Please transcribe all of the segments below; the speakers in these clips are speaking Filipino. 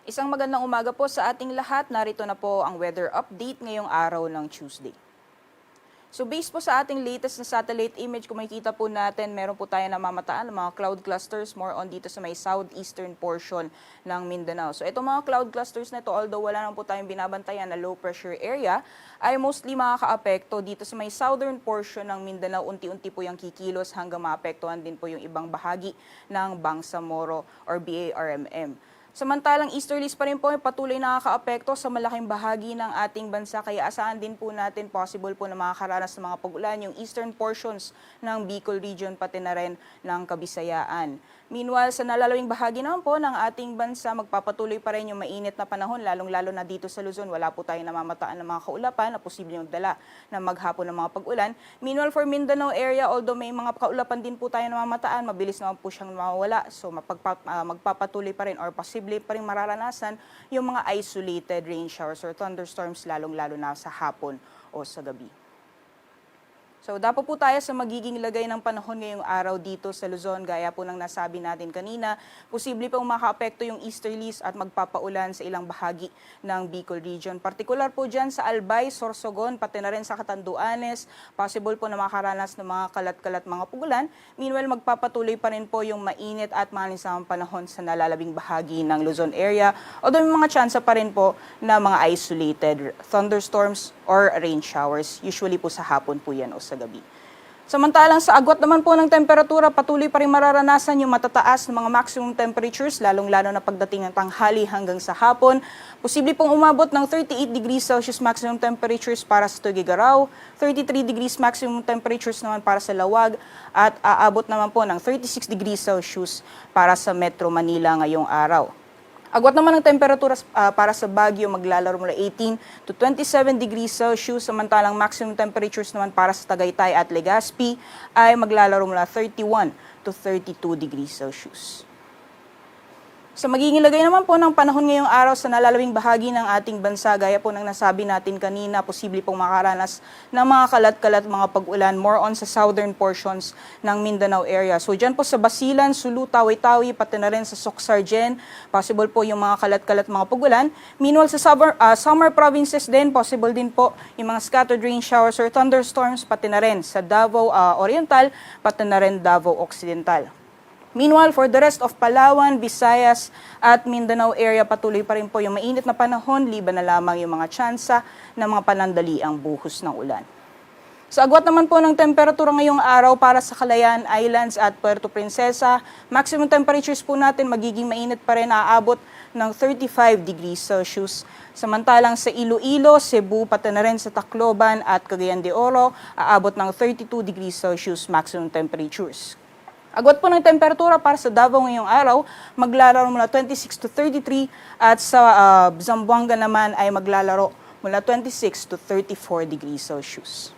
Isang magandang umaga po sa ating lahat. Narito na po ang weather update ngayong araw ng Tuesday. So based po sa ating latest na satellite image, kung makikita po natin, meron po tayo namamataan ng mga cloud clusters more on dito sa may southeastern portion ng Mindanao. So itong mga cloud clusters na ito, although wala naman po tayong binabantayan na low pressure area, ay mostly makaka-apekto dito sa may southern portion ng Mindanao. Unti-unti po yung kikilos hanggang maapektuhan din po yung ibang bahagi ng Bangsamoro or BARMM. Samantalang easterlies pa rin po ay patuloy nakaka-apekto sa malaking bahagi ng ating bansa, kaya asahan din po natin possible po na makakaranas ng mga pag-ulan yung eastern portions ng Bicol region pati na rin ng Kabisayaan. Meanwhile, sa nalalawing bahagi naman po ng ating bansa, magpapatuloy pa rin yung mainit na panahon, lalong-lalo na dito sa Luzon. Wala po tayong namamataan ng mga kaulapan na posibleng magdala ng maghapon ng mga pag-ulan. Meanwhile, for Mindanao area, although may mga kaulapan din po tayo namamataan, mabilis naman po siyang mawawala. So magpapatuloy pa rin or posible pa rin mararanasan yung mga isolated rain showers or thunderstorms, lalong-lalo na sa hapon o sa gabi. So dapat po tayo sa magiging lagay ng panahon ngayong araw dito sa Luzon, gaya po ng nasabi natin kanina, posible pong maka-apekto yung easterlies at magpapaulan sa ilang bahagi ng Bicol region. Partikular po dyan sa Albay, Sorsogon, pati na rin sa Catanduanes, possible po na makaranas ng mga kalat-kalat mga pugulan. Meanwhile, magpapatuloy pa rin po yung mainit at malinsamang panahon sa nalalabing bahagi ng Luzon area. Although may mga tsansa pa rin po na mga isolated thunderstorms or rain showers, usually po sa hapon po yan o sa gabi. Samantalang sa agwat naman po ng temperatura, patuloy pa rin mararanasan yung matataas ng mga maximum temperatures, lalong-lalo na pagdating ng tanghali hanggang sa hapon. Posible pong umabot ng 38 degrees Celsius maximum temperatures para sa Tuguegarao, 33 degrees maximum temperatures naman para sa Lawag, at aabot naman po ng 36 degrees Celsius para sa Metro Manila ngayong araw. Agwat naman ng temperatura para sa Baguio, maglalaro mula 18 to 27 degrees Celsius, samantalang maximum temperatures naman para sa Tagaytay at Legazpi ay maglalaro mula 31 to 32 degrees Celsius. Sa magiging lagay naman po ng panahon ngayong araw sa nalalawing bahagi ng ating bansa, gaya po ng nasabi natin kanina, posible pong makaranas ng mga kalat-kalat mga pag-ulan more on sa southern portions ng Mindanao area. So dyan po sa Basilan, Sulu, Tawi-Tawi, pati na rin sa Soc-Sargen, possible po yung mga kalat-kalat mga pag-ulan. Meanwhile sa summer provinces din, possible din po yung mga scattered rain showers or thunderstorms, pati na rin sa Davao Oriental, pati na rin Davao Occidental. Meanwhile, for the rest of Palawan, Visayas at Mindanao area, patuloy pa rin po yung mainit na panahon, liban na lamang yung mga tsansa ng mga panandaliang buhos ng ulan. Sa agwat naman po ng temperatura ngayong araw para sa Calayan Islands at Puerto Princesa, maximum temperatures po natin magiging mainit pa rin, aabot ng 35 degrees Celsius. Samantalang sa Iloilo, Cebu, pati na rin sa Tacloban at Cagayan de Oro, aabot ng 32 degrees Celsius maximum temperatures. Agwat po ng temperatura para sa Davao ngayong araw, maglalaro mula 26 to 33 at sa Zamboanga naman ay maglalaro mula 26 to 34 degrees Celsius.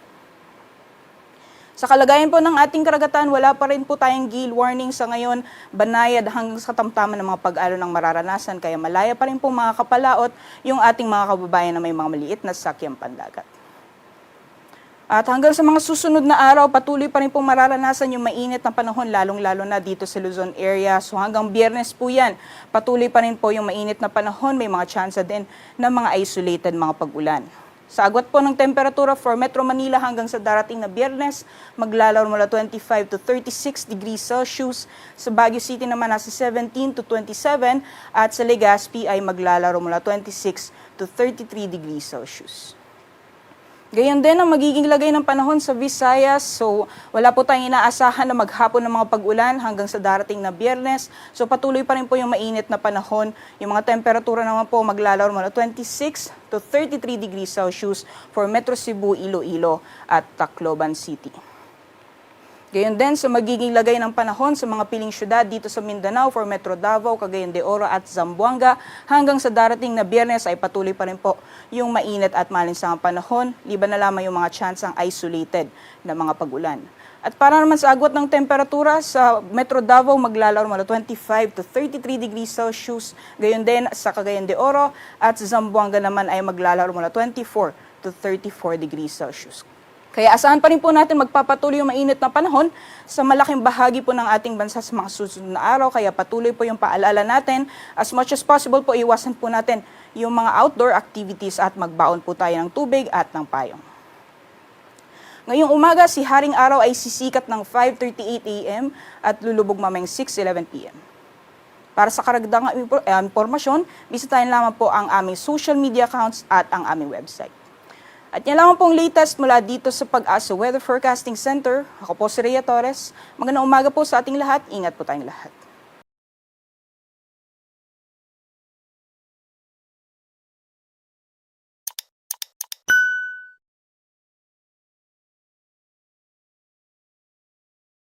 Sa kalagayan po ng ating karagatan, wala pa rin po tayong gale warning sa ngayon, banayad hanggang sa katamtaman ng mga pag-alo ng mararanasan, kaya malaya pa rin po mga kapalaot yung ating mga kababayan na may mga maliit na sakyang pandagat. At hanggang sa mga susunod na araw, patuloy pa rin pong mararanasan yung mainit na panahon, lalong-lalo na dito sa Luzon area. So hanggang Biyernes po yan, patuloy pa rin po yung mainit na panahon, may mga tsansa din ng mga isolated mga pag-ulan. Sa agwat po ng temperatura for Metro Manila hanggang sa darating na Biyernes, maglalaro mula 25 to 36 degrees Celsius. Sa Baguio City naman nasa 17 to 27 at sa Legazpi ay maglalaro mula 26 to 33 degrees Celsius. Gayon din ang magiging lagay ng panahon sa Visayas. So wala po tayong inaasahan na maghapon ng mga pag-ulan hanggang sa darating na Biyernes. So patuloy pa rin po yung mainit na panahon. Yung mga temperatura naman po maglalaro mula 26 to 33 degrees Celsius for Metro Cebu, Iloilo at Tacloban City. Gayon din sa magiging lagay ng panahon sa mga piling syudad dito sa Mindanao for Metro Davao, Cagayan de Oro at Zamboanga. Hanggang sa darating na Biyernes ay patuloy pa rin po yung mainit at malinsamang panahon, liban na lamang yung mga tsansang isolated na mga pag-ulan. At para naman sa agwat ng temperatura, sa Metro Davao maglalaro mula 25 to 33 degrees Celsius. Gayon din sa Cagayan de Oro at sa Zamboanga naman ay maglalaro mula 24 to 34 degrees Celsius. Kaya asahan pa rin po natin magpapatuloy yung mainit na panahon sa malaking bahagi po ng ating bansa sa mga susunod na araw. Kaya patuloy po yung paalala natin. As much as possible po, iwasan po natin yung mga outdoor activities at magbaon po tayo ng tubig at ng payong. Ngayong umaga, si Haring Araw ay sisikat ng 5:38 a.m. at lulubog mamayang 6:11 p.m. Para sa karagdagang impormasyon, bisitahin lamang po ang aming social media accounts at ang aming website. At yan lamang pong latest mula dito sa Pag-asa Weather Forecasting Center. Ako po si Rhea Torres. Magandang umaga po sa ating lahat. Ingat po tayong lahat.